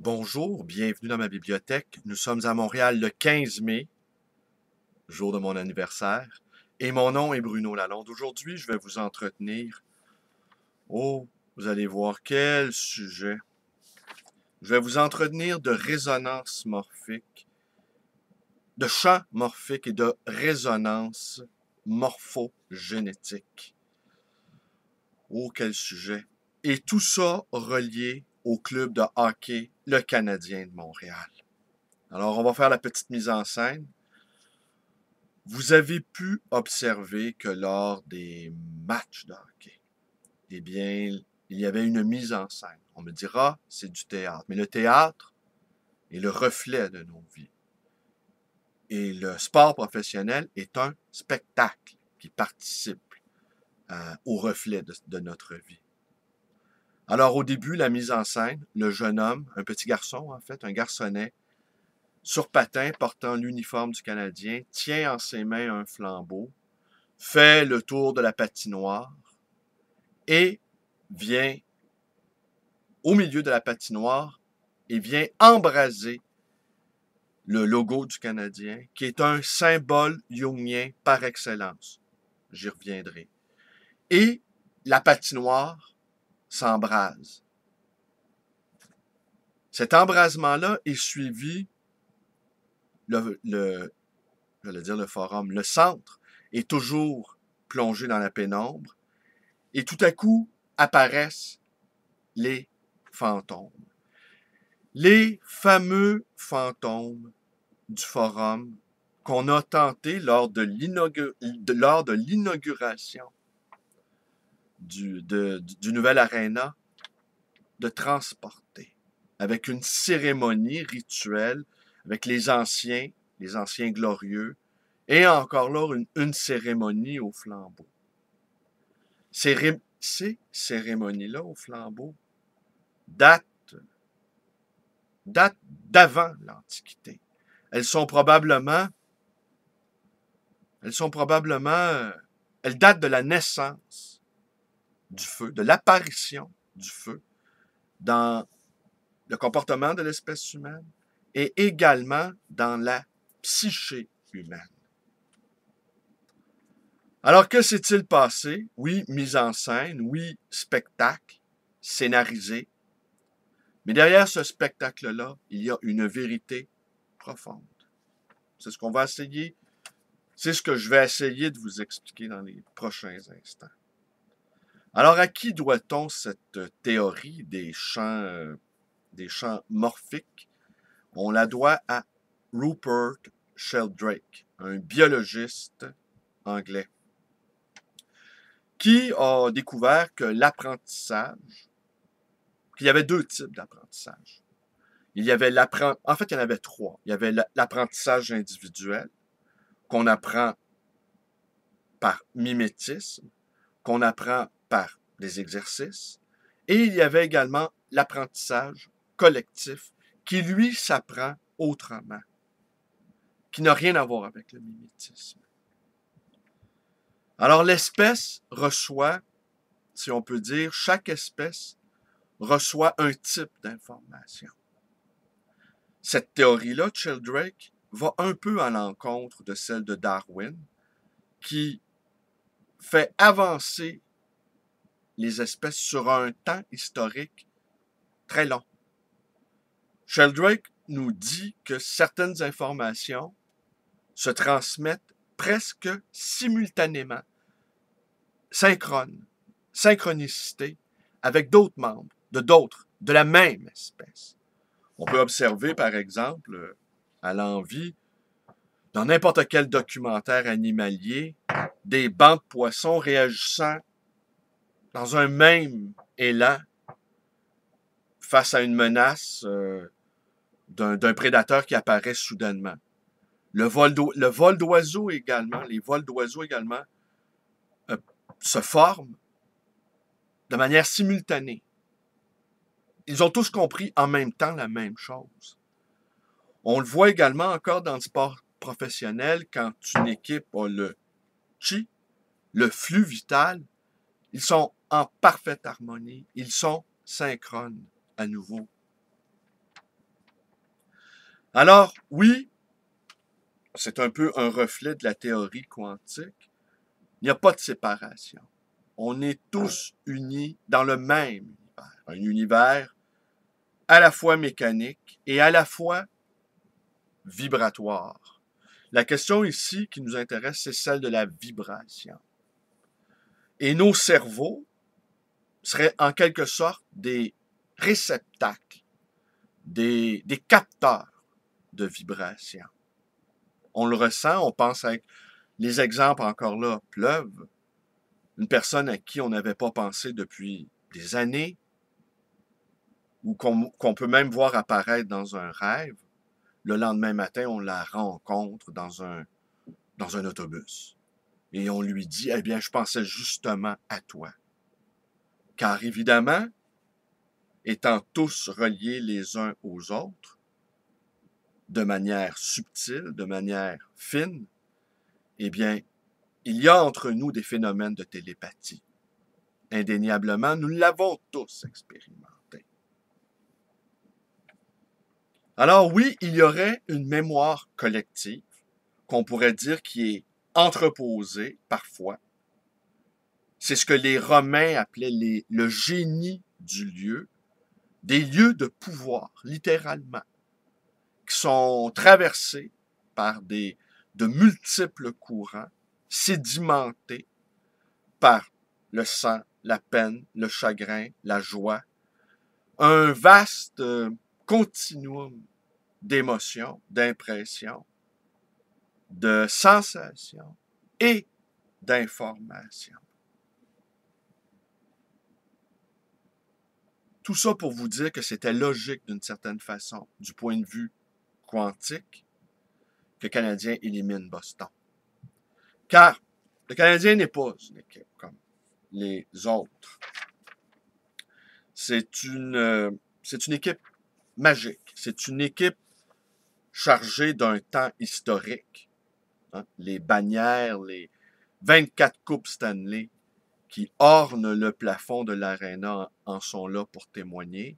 Bonjour, bienvenue dans ma bibliothèque. Nous sommes à Montréal le 15 mai, jour de mon anniversaire, et mon nom est Bruno Lalonde. Aujourd'hui, je vais vous entretenir. Oh, vous allez voir quel sujet. Je vais vous entretenir de résonance morphique, de champ morphique et de résonance morphogénétique. Oh, quel sujet. Et tout ça relié au club de hockey, le Canadien de Montréal. Alors, on va faire la petite mise en scène. Vous avez pu observer que lors des matchs de hockey, eh bien, il y avait une mise en scène. On me dira, c'est du théâtre. Mais le théâtre est le reflet de nos vies. Et le sport professionnel est un spectacle qui participe au reflet de notre vie. Alors, au début, la mise en scène, le jeune homme, un petit garçon en fait, un garçonnet, sur patin, portant l'uniforme du Canadien, tient en ses mains un flambeau, fait le tour de la patinoire et vient au milieu de la patinoire et vient embraser le logo du Canadien, qui est un symbole jungien par excellence. J'y reviendrai. Et la patinoire s'embrase. Cet embrasement-là est suivi, j'allais dire le forum, le centre est toujours plongé dans la pénombre, et tout à coup apparaissent les fantômes. Les fameux fantômes du forum qu'on a tenté lors de l'inauguration du nouvel aréna de transporter, avec une cérémonie rituelle, avec les anciens glorieux, et encore là, une cérémonie au flambeau. Ces cérémonies-là au flambeau datent d'avant l'Antiquité. Elles datent de la naissance du feu, de l'apparition du feu dans le comportement de l'espèce humaine et également dans la psyché humaine. Alors, que s'est-il passé? Oui, mise en scène, oui, spectacle, scénarisé. Mais derrière ce spectacle-là, il y a une vérité profonde. C'est ce que je vais essayer de vous expliquer dans les prochains instants. Alors, à qui doit-on cette théorie des champs morphiques? On la doit à Rupert Sheldrake, un biologiste anglais, qui a découvert que qu'il y avait deux types d'apprentissage. En fait, il y en avait trois. Il y avait l'apprentissage individuel, qu'on apprend par mimétisme, qu'on apprend par des exercices, et il y avait également l'apprentissage collectif, qui lui s'apprend autrement, qui n'a rien à voir avec le mimétisme. Alors l'espèce reçoit, si on peut dire, chaque espèce reçoit un type d'information. Cette théorie-là de Sheldrake va un peu à l'encontre de celle de Darwin, qui fait avancer les espèces sur un temps historique très long. Sheldrake nous dit que certaines informations se transmettent presque simultanément, synchronicité, avec d'autres membres, de la même espèce. On peut observer, par exemple, à l'envi, dans n'importe quel documentaire animalier, des bancs de poissons réagissant dans un même élan face à une menace d'un prédateur qui apparaît soudainement. Les vols d'oiseaux également se forment de manière simultanée. Ils ont tous compris en même temps la même chose. On le voit également encore dans le sport professionnel, quand une équipe a le chi, le flux vital, ils sont en parfaite harmonie, ils sont synchrones à nouveau. Alors, oui, c'est un peu un reflet de la théorie quantique. Il n'y a pas de séparation. On est tous unis dans le même univers. Un univers à la fois mécanique et à la fois vibratoire. La question ici qui nous intéresse, c'est celle de la vibration. Et nos cerveaux seraient en quelque sorte des réceptacles, des capteurs de vibration. On le ressent, on pense avec les exemples encore là pleuvent. Une personne à qui on n'avait pas pensé depuis des années, ou qu'on peut même voir apparaître dans un rêve, le lendemain matin, on la rencontre dans un autobus. Et on lui dit, eh bien, je pensais justement à toi. Car évidemment, étant tous reliés les uns aux autres, de manière subtile, de manière fine, eh bien, il y a entre nous des phénomènes de télépathie. Indéniablement, nous l'avons tous expérimenté. Alors oui, il y aurait une mémoire collective qu'on pourrait dire qui est entreposée parfois. C'est ce que les Romains appelaient le génie du lieu, des lieux de pouvoir, littéralement, qui sont traversés par de multiples courants, sédimentés par le sang, la peine, le chagrin, la joie, un vaste continuum d'émotions, d'impressions, de sensations et d'informations. Tout ça pour vous dire que c'était logique d'une certaine façon, du point de vue quantique, que le Canadien élimine Boston. Car le Canadien n'est pas une équipe comme les autres. C'est une équipe magique. C'est une équipe chargée d'un temps historique. Hein? Les bannières, les 24 coupes Stanley qui ornent le plafond de l'aréna en sont là pour témoigner.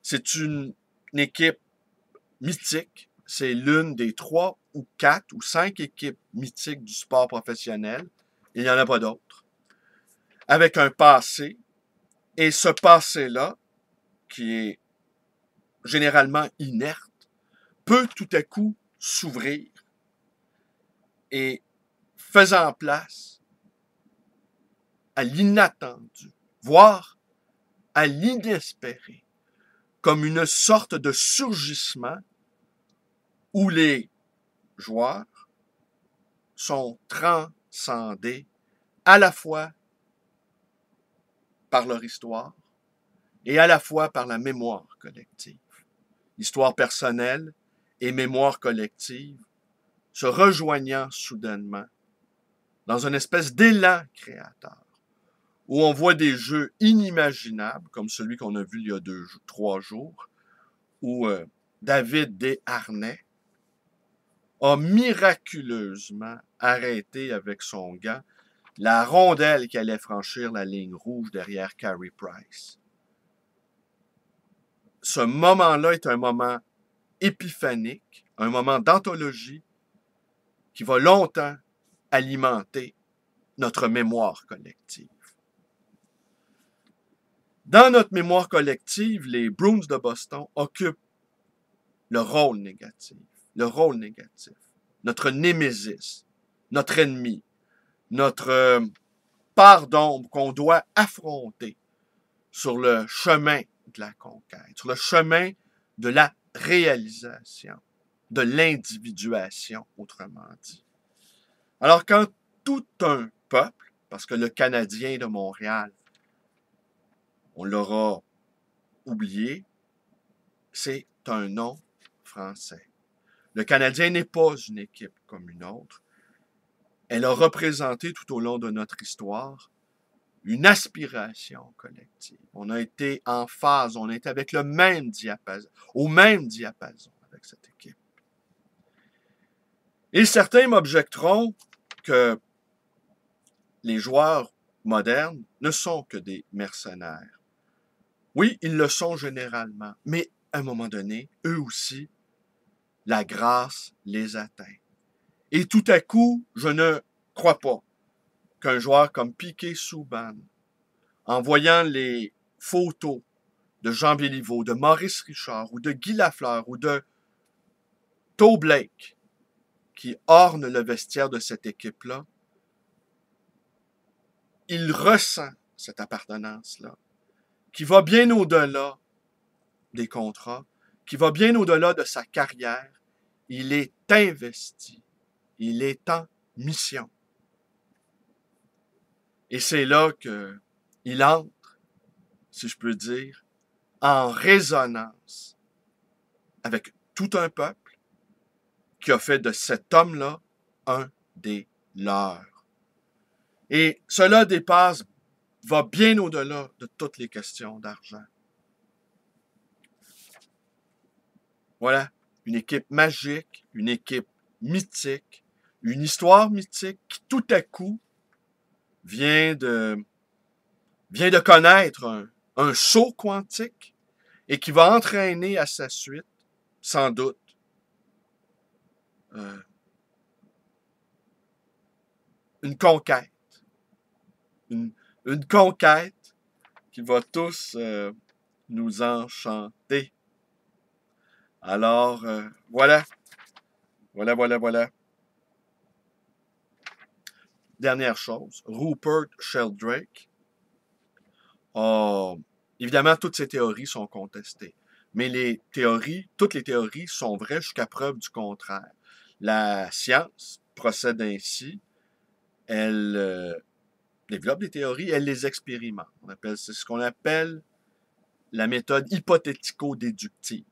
C'est une équipe mythique. C'est l'une des 3 ou 4 ou 5 équipes mythiques du sport professionnel. Il n'y en a pas d'autres. Avec un passé. Et ce passé-là, qui est généralement inerte, peut tout à coup s'ouvrir et faisant place à l'inattendu, voire à l'inespéré, comme une sorte de surgissement où les joueurs sont transcendés à la fois par leur histoire et à la fois par la mémoire collective. Histoire personnelle et mémoire collective se rejoignant soudainement dans une espèce d'élan créateur, où on voit des jeux inimaginables, comme celui qu'on a vu il y a 3 jours, où David Desharnais a miraculeusement arrêté avec son gant la rondelle qui allait franchir la ligne rouge derrière Carey Price. Ce moment-là est un moment épiphanique, un moment d'anthologie qui va longtemps alimenter notre mémoire collective. Dans notre mémoire collective, les Bruins de Boston occupent le rôle négatif, notre némésis, notre ennemi, notre part d'ombre qu'on doit affronter sur le chemin de la conquête, sur le chemin de la réalisation, de l'individuation, autrement dit. Alors, quand tout un peuple, parce que le Canadien de Montréal, on l'aura oublié, c'est un nom français. Le Canadien n'est pas une équipe comme une autre. Elle a représenté tout au long de notre histoire une aspiration collective. On a été en phase, on est avec le même diapason, au même diapason avec cette équipe. Et certains m'objecteront que les joueurs modernes ne sont que des mercenaires. Oui, ils le sont généralement, mais à un moment donné, eux aussi la grâce les atteint. Et tout à coup, je ne crois pas qu'un joueur comme Piquet Souban, en voyant les photos de Jean Béliveau, de Maurice Richard, ou de Guy Lafleur, ou de Toe Blake, qui ornent le vestiaire de cette équipe-là, il ressent cette appartenance-là, qui va bien au-delà des contrats, qui va bien au-delà de sa carrière. Il est investi. Il est en mission. Et c'est là qu'il entre, si je peux dire, en résonance avec tout un peuple qui a fait de cet homme-là un des leurs. Et cela va bien au-delà de toutes les questions d'argent. Voilà, une équipe magique, une équipe mythique, une histoire mythique qui tout à coup vient de connaître un saut quantique et qui va entraîner à sa suite, sans doute, une conquête. Une conquête qui va tous nous enchanter. Alors, voilà. Voilà. Dernière chose, Rupert Sheldrake. Évidemment, toutes ces théories sont contestées. Mais toutes les théories sont vraies jusqu'à preuve du contraire. La science procède ainsi. Elle développe des théories, elle les expérimente. C'est ce qu'on appelle la méthode hypothético-déductive.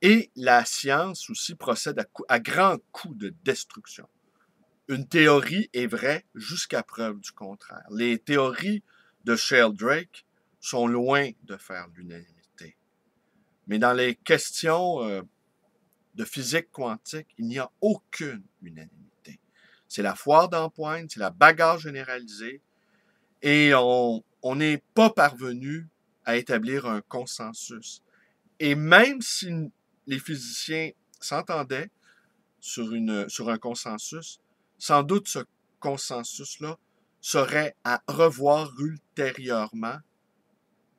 Et la science aussi procède à grands coups de destruction. Une théorie est vraie jusqu'à preuve du contraire. Les théories de Sheldrake sont loin de faire l'unanimité. Mais dans les questions de physique quantique, il n'y a aucune unanimité. C'est la foire d'empoigne, c'est la bagarre généralisée, et on n'est pas parvenu à établir un consensus. Et même si les physiciens s'entendaient sur un consensus, sans doute ce consensus-là serait à revoir ultérieurement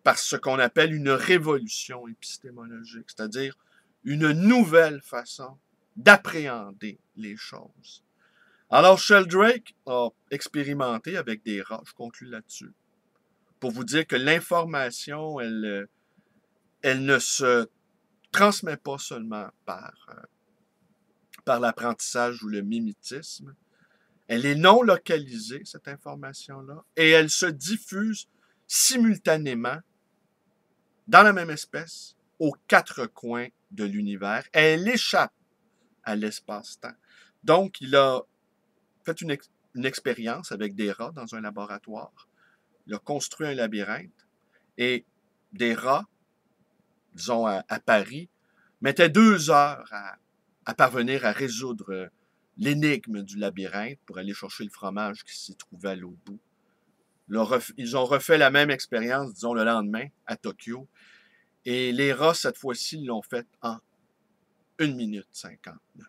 par ce qu'on appelle une révolution épistémologique, c'est-à-dire une nouvelle façon d'appréhender les choses. Alors, Sheldrake a expérimenté avec des rats, je conclue là-dessus, pour vous dire que l'information, elle ne se transmet pas seulement par l'apprentissage ou le mimétisme. Elle est non localisée, cette information-là, et elle se diffuse simultanément dans la même espèce aux quatre coins de l'univers. Elle échappe à l'espace-temps. Donc, il a fait une expérience avec des rats dans un laboratoire. Il a construit un labyrinthe et des rats, disons à Paris, mettaient 2 heures à parvenir à résoudre l'énigme du labyrinthe pour aller chercher le fromage qui s'y trouvait à l'autre bout. Ils ont refait la même expérience, disons, le lendemain, à Tokyo. Et les rats, cette fois-ci, l'ont fait en 1 minute 59.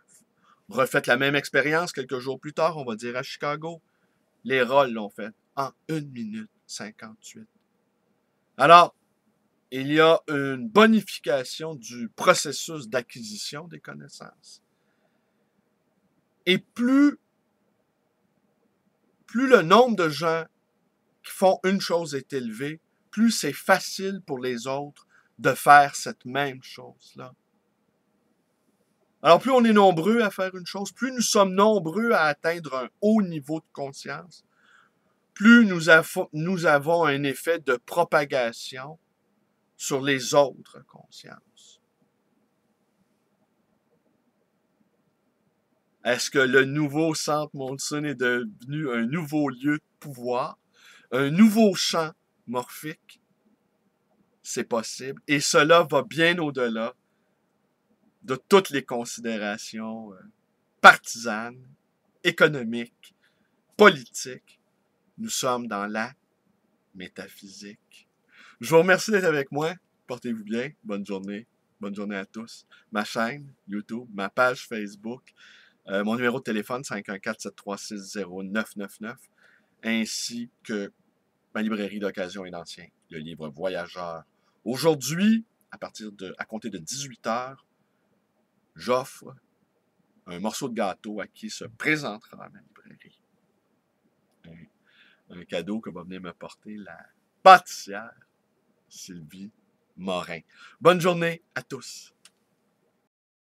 Refaites la même expérience quelques jours plus tard, on va dire à Chicago. Les rats l'ont fait en 1 minute 58. Alors, il y a une bonification du processus d'acquisition des connaissances. Et plus le nombre de gens qui font une chose est élevé, plus c'est facile pour les autres de faire cette même chose-là. Alors, plus on est nombreux à faire une chose, plus nous sommes nombreux à atteindre un haut niveau de conscience, plus nous avons un effet de propagation sur les autres consciences. Est-ce que le nouveau centre Molson est devenu un nouveau lieu de pouvoir, un nouveau champ morphique? C'est possible. Et cela va bien au-delà de toutes les considérations partisanes, économiques, politiques. Nous sommes dans la métaphysique. Je vous remercie d'être avec moi. Portez-vous bien. Bonne journée. Bonne journée à tous. Ma chaîne YouTube, ma page Facebook, mon numéro de téléphone 514-736-0999, ainsi que ma librairie d'occasion et d'ancien, le livre Voyageur. Aujourd'hui, à compter de 18 heures, j'offre un morceau de gâteau à qui se présentera à ma librairie. Un cadeau que va venir me porter la pâtissière Sylvie Morin. Bonne journée à tous.